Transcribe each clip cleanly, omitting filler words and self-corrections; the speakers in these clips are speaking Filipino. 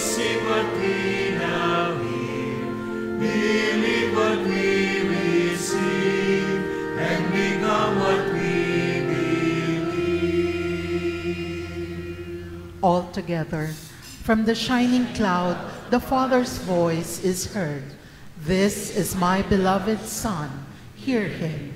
sing what we now hear, believe what we receive, and become what we believe. All together, from the shining cloud, the Father's voice is heard. This is my beloved Son. Hear him.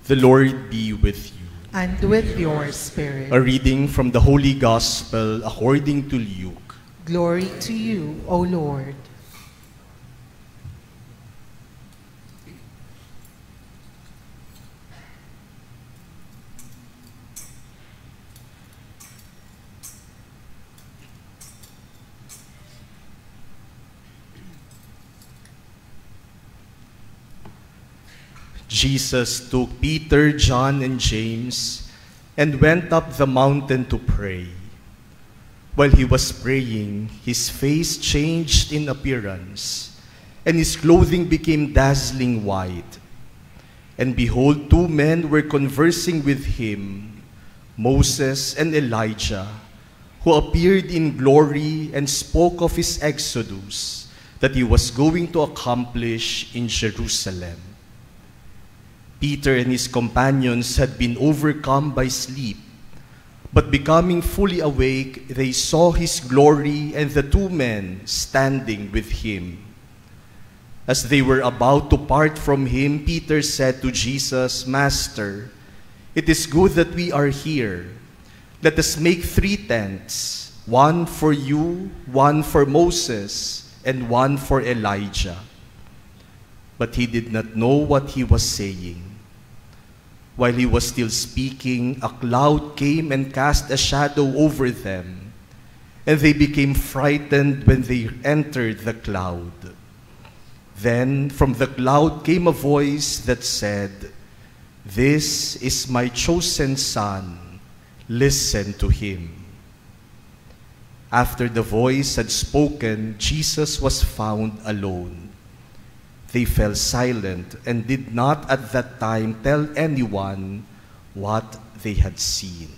The Lord be with you. And with your spirit. A reading from the Holy Gospel according to Luke. Glory to you, O Lord. Jesus took Peter, John, and James and went up the mountain to pray. While he was praying, his face changed in appearance, and his clothing became dazzling white. And behold, two men were conversing with him, Moses and Elijah, who appeared in glory and spoke of his exodus that he was going to accomplish in Jerusalem. Peter and his companions had been overcome by sleep, but becoming fully awake, they saw his glory and the two men standing with him. As they were about to part from him, Peter said to Jesus, "Master, it is good that we are here. Let us make 3 tents, one for you, one for Moses, and one for Elijah." But he did not know what he was saying. While he was still speaking, a cloud came and cast a shadow over them, and they became frightened when they entered the cloud. Then from the cloud came a voice that said, "This is my chosen Son. Listen to him." After the voice had spoken, Jesus was found alone. They fell silent and did not at that time tell anyone what they had seen.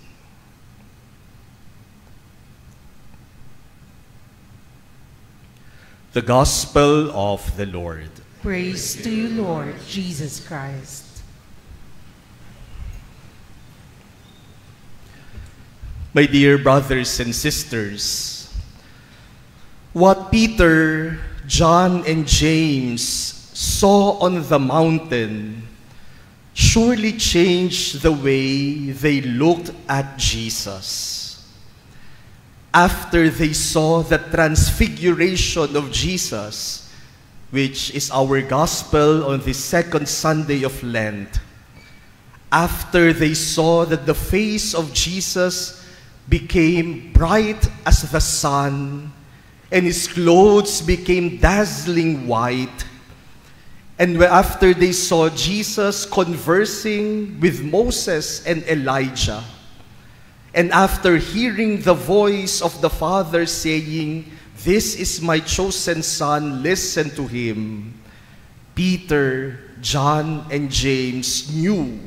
The Gospel of the Lord. Praise to you, Lord Jesus Christ. My dear brothers and sisters, what Peter, John, and James saw on the mountain surely changed the way they looked at Jesus. After they saw the transfiguration of Jesus, which is our gospel on the second Sunday of Lent, after they saw that the face of Jesus became bright as the sun, and his clothes became dazzling white, and after they saw Jesus conversing with Moses and Elijah, and after hearing the voice of the Father saying, "This is my chosen Son, listen to him," Peter, John, and James knew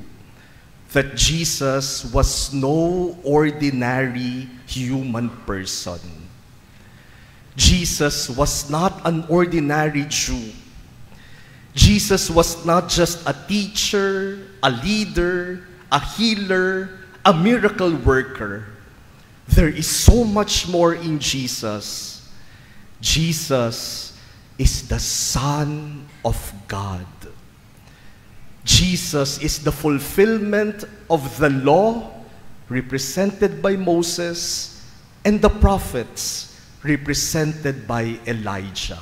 that Jesus was no ordinary human person. Jesus was not an ordinary Jew. Jesus was not just a teacher, a leader, a healer, a miracle worker. There is so much more in Jesus. Jesus is the Son of God. Jesus is the fulfillment of the law represented by Moses and the prophets represented by Elijah.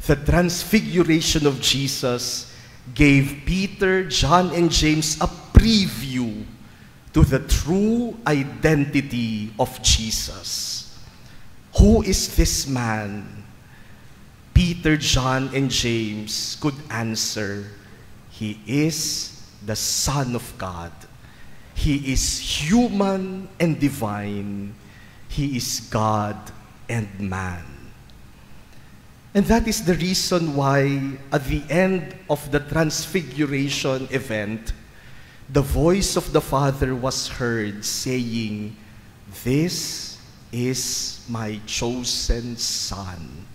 The transfiguration of Jesus gave Peter, John, and James a preview to the true identity of Jesus. Who is this man? Peter, John, and James could answer, He is the Son of God. He is human and divine. He is God and man. And that is the reason why at the end of the Transfiguration event, the voice of the Father was heard saying, "This is my chosen Son.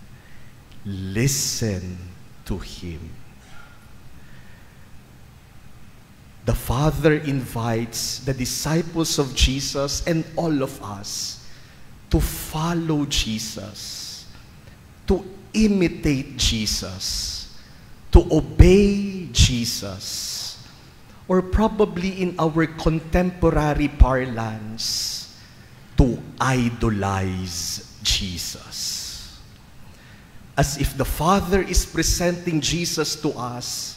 Listen to Him." The Father invites the disciples of Jesus and all of us to follow Jesus, to imitate Jesus, to obey Jesus, or probably in our contemporary parlance, to idolize Jesus. As if the Father is presenting Jesus to us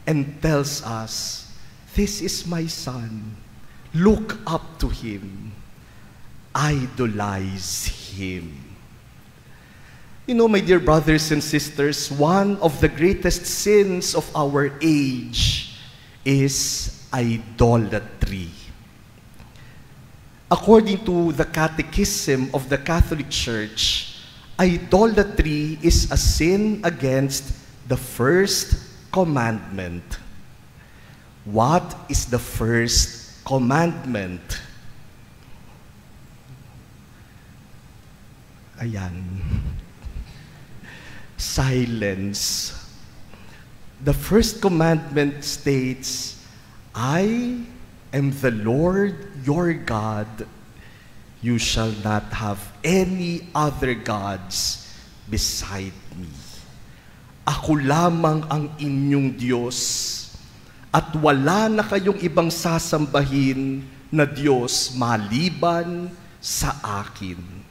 and tells us, "This is my Son. Look up to Him. Idolize Him." You know, my dear brothers and sisters, one of the greatest sins of our age is idolatry. According to the Catechism of the Catholic Church, idolatry is a sin against the first commandment. What is the first commandment? Ayan. Silence. The first commandment states, "I am the Lord your God. You shall not have any other gods beside me." Ako lamang ang inyong Diyos, at wala na kayong ibang sasambahin na Diyos maliban sa akin.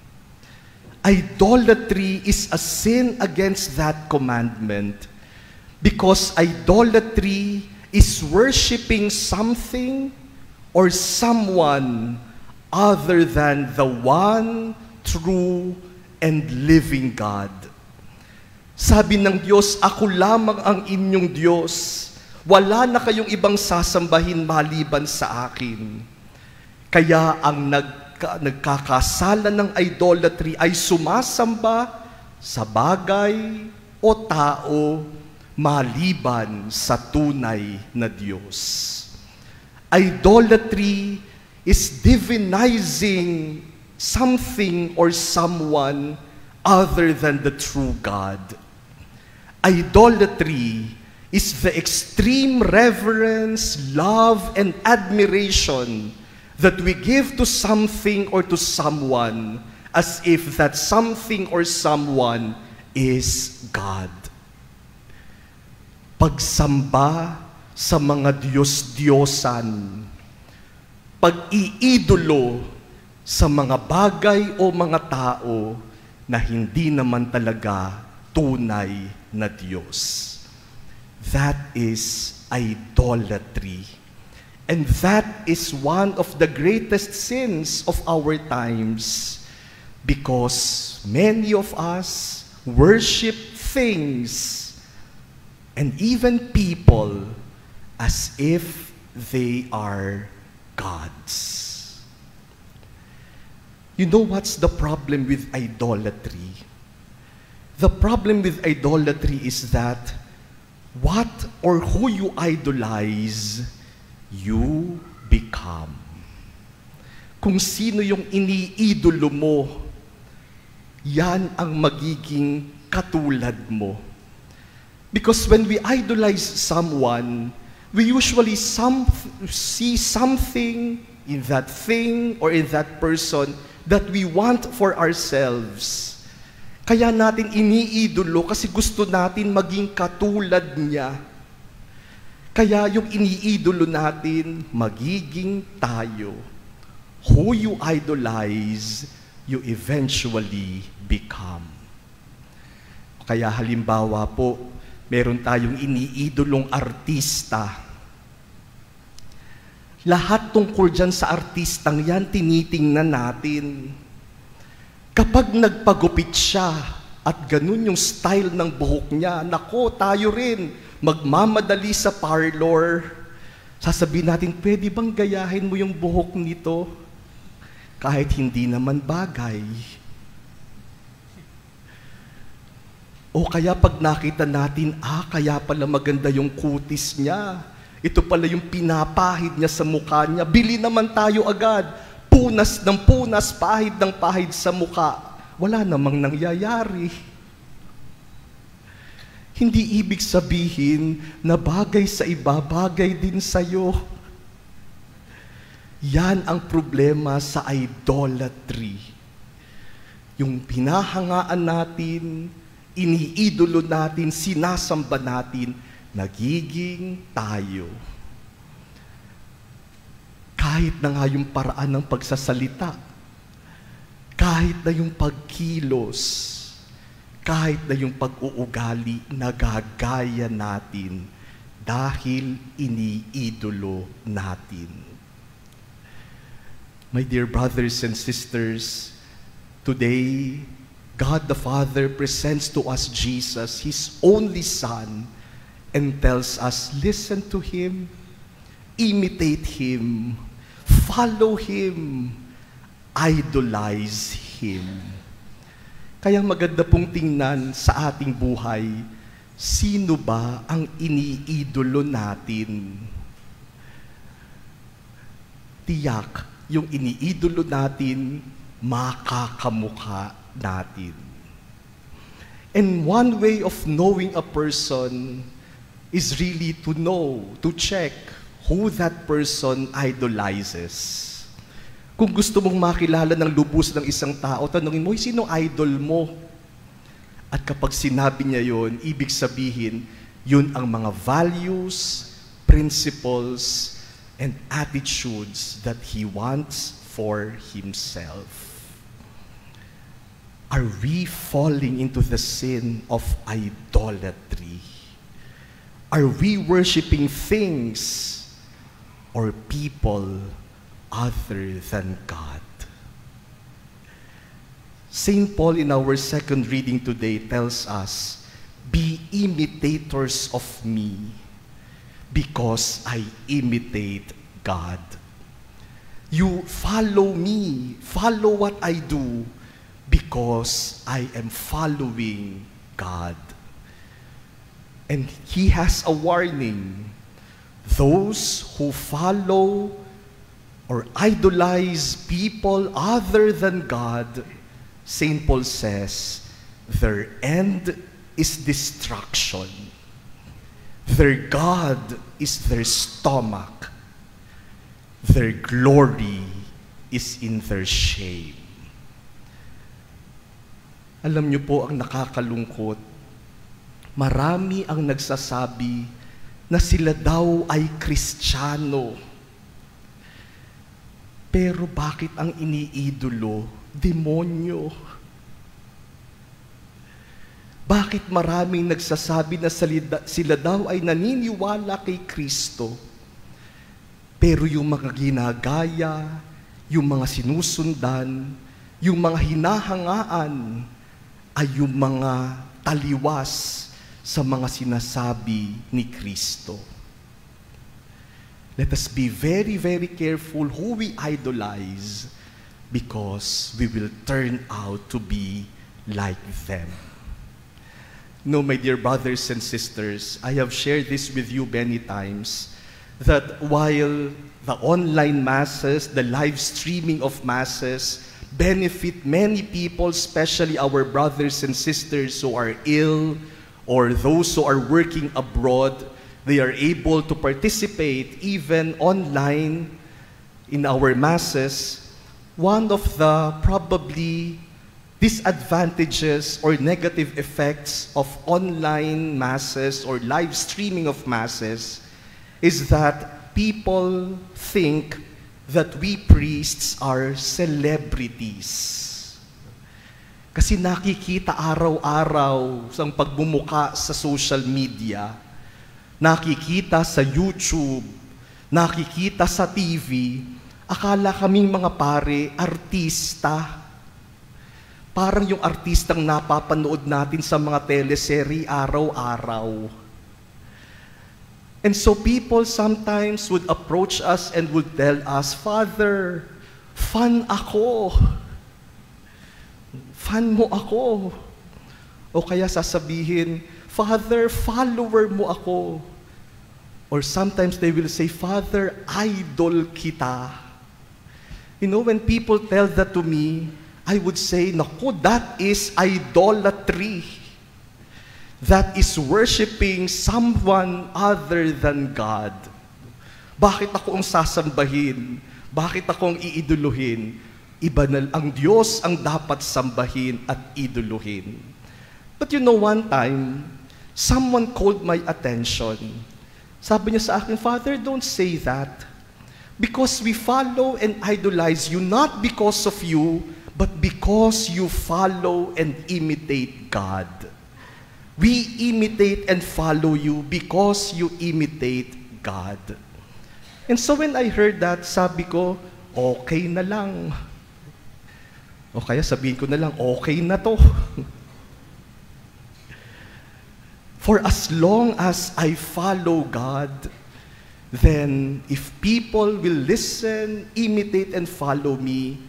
Idolatry is a sin against that commandment because idolatry is worshiping something or someone other than the one true and living God. Sabi ng Diyos, "Ako lamang ang inyong Diyos. Wala na kayong ibang sasambahin maliban sa akin." Kaya ang nagkakasala ng idolatry ay sumasamba sa bagay o tao maliban sa tunay na Diyos. Idolatry is divinizing something or someone other than the true God. Idolatry is the extreme reverence, love, and admiration that we give to something or to someone as if that something or someone is God. Pagsamba sa mga Diyos-Diyosan, pag-iidolo sa mga bagay o mga tao na hindi naman talaga tunay na Diyos. That is idolatry. And that is one of the greatest sins of our times because many of us worship things and even people as if they are gods. You know what's the problem with idolatry? The problem with idolatry is that what or who you idolize, you become. Kung sino yung iniidolo mo, yan ang magiging katulad mo. Because when we idolize someone, we usually see something in that thing or in that person that we want for ourselves. Kaya natin iniidolo kasi gusto natin maging katulad niya. Kaya yung iniidolo natin, magiging tayo. Who you idolize, you eventually become. Kaya halimbawa po, Meron tayong iniidolong artista. Lahat tungkol dyan sa artistang yan, tinitingnan natin. Kapag nagpagupit siya at ganun yung style ng buhok niya, nako, tayo rin, magmamadali sa parlor. Sasabihin natin, pwede bang gayahin mo yung buhok nito? Kahit hindi naman bagay. O kaya pag nakita natin, kaya pala maganda yung kutis niya. Ito pala yung pinapahid niya sa mukha niya. Bili naman tayo agad. Punas ng punas, pahid ng pahid sa mukha. Wala namang nangyayari. Hindi ibig sabihin na bagay sa iba, bagay din sa'yo. Yan ang problema sa idolatry. Yung pinahangaan natin, iniidolo natin, sinasamba natin, nagiging tayo. Kahit na nga yung paraan ng pagsasalita, kahit na yung pagkilos, kahit na yung pag-uugali, nagagaya natin dahil iniidolo natin. My dear brothers and sisters, today, God the Father presents to us Jesus, His only Son, and tells us, listen to Him, imitate Him, follow Him, idolize Him. Kaya maganda pong tingnan sa ating buhay, sino ba ang iniidolo natin? Tiyak, yung iniidolo natin, makakamukha natin. And one way of knowing a person is really to know, to check who that person idolizes. Kung gusto mong makilala ng lubos ng isang tao, tanungin mo, sino idol mo? At kapag sinabi niya yun, ibig sabihin, yun ang mga values, principles, and attitudes that he wants for himself. Are we falling into the sin of idolatry? Are we worshiping things or people other than God? St. Paul in our second reading today tells us, be imitators of me because I imitate God. You follow me, follow what I do, because I am following God. And He has a warning. Those who follow or idolize people other than God, St. Paul says, their end is destruction. Their God is their stomach. Their glory is in their shame. Alam niyo po ang nakakalungkot, marami ang nagsasabi na sila daw ay Kristiyano. Pero bakit ang iniidolo? Demonyo. Bakit maraming nagsasabi na sila daw ay naniniwala kay Kristo? Pero yung mga ginagaya, yung mga sinusundan, yung mga hinahangaan, ay yung mga taliwas sa mga sinasabi ni Kristo. Let us be very, very careful who we idolize because we will turn out to be like them. No, my dear brothers and sisters, I have shared this with you many times, that while the online masses, the live streaming of masses, benefit many people, especially our brothers and sisters who are ill or those who are working abroad. They are able to participate even online in our masses. One of the probably disadvantages or negative effects of online masses or live streaming of masses is that people think that we priests are celebrities. Kasi nakikita araw-araw sa pagbumuka sa social media, nakikita sa YouTube, nakikita sa TV, akala kaming mga pare, artista. Parang yung artistang napapanood natin sa mga teleserye araw-araw. And so people sometimes would approach us and would tell us, Father, fan ako. Fan mo ako. O kaya sasabihin, Father, follower mo ako. Or sometimes they will say, Father, idol kita. You know, when people tell that to me, I would say, naku, that is idolatry. That is worshiping someone other than God. Bakit ako ang sasambahin? Bakit ako ang iiduluhin? Iba na ang Diyos ang dapat sambahin at iduluhin. But you know, one time, someone called my attention. Sabi niya sa akin, Father, don't say that. Because we follow and idolize you, not because of you, but because you follow and imitate God. We imitate and follow you because you imitate God. And so when I heard that, sabi ko, okay na lang. O kaya sabihin ko na lang, okay na to. For as long as I follow God, then if people will listen, imitate, and follow me,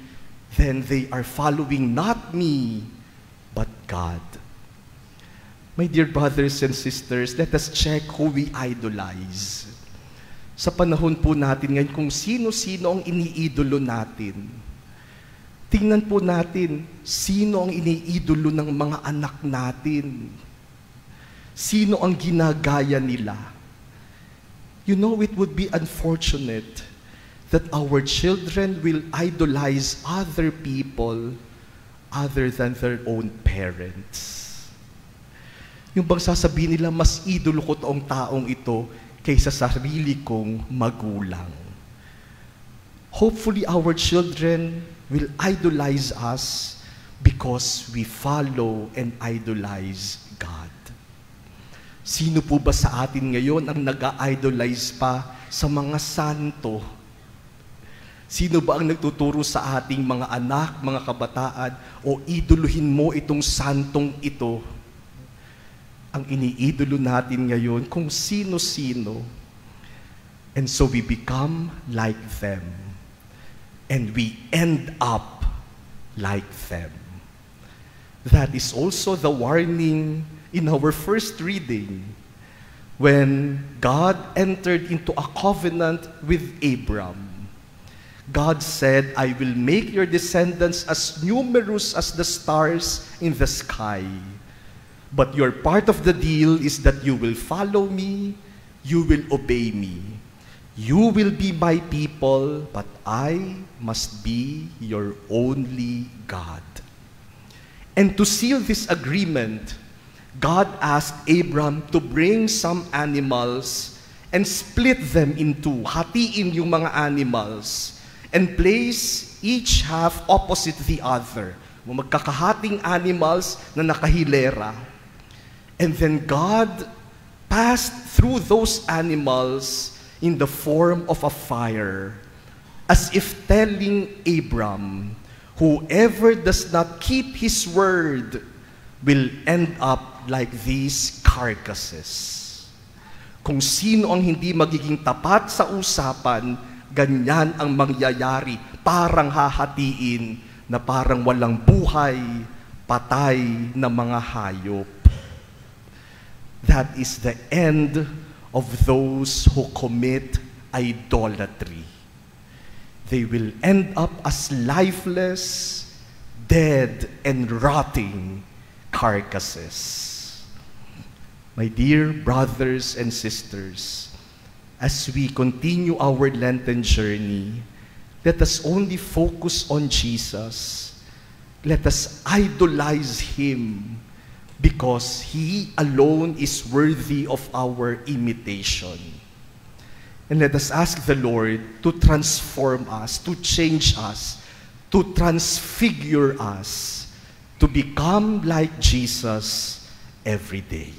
then they are following not me, but God. My dear brothers and sisters, let us check who we idolize. Sa panahon po natin ngayon, kung sino-sino ang iniidolo natin. Tingnan po natin, sino ang iniidolo ng mga anak natin. Sino ang ginagaya nila. You know, it would be unfortunate that our children will idolize other people other than their own parents. Yung bang sasabihin nila, mas idolo ko toong taong ito kaysa sarili kong magulang. Hopefully, our children will idolize us because we follow and idolize God. Sino po ba sa atin ngayon ang nag-idolize pa sa mga santo? Sino ba ang nagtuturo sa ating mga anak, mga kabataan, o idoluhin mo itong santong ito? Ang iniidolo natin ngayon kung sino-sino. And so we become like them. And we end up like them. That is also the warning in our first reading when God entered into a covenant with Abram. God said, I will make your descendants as numerous as the stars in the sky. But your part of the deal is that you will follow me, you will obey me. You will be my people, but I must be your only God. And to seal this agreement, God asked Abram to bring some animals and split them in two. Hatiin yung mga animals and place each half opposite the other. Magkakahating animals na nakahilera. And then God passed through those animals in the form of a fire, as if telling Abram, whoever does not keep his word will end up like these carcasses. Kung sino ang hindi magiging tapat sa usapan, ganyan ang mangyayari, parang hahatiin na parang walang buhay, patay na mga hayop. That is the end of those who commit idolatry. They will end up as lifeless, dead, and rotting carcasses. My dear brothers and sisters, as we continue our Lenten journey, let us only focus on Jesus. Let us idolize Him, because He alone is worthy of our imitation. And let us ask the Lord to transform us, to change us, to transfigure us, to become like Jesus every day.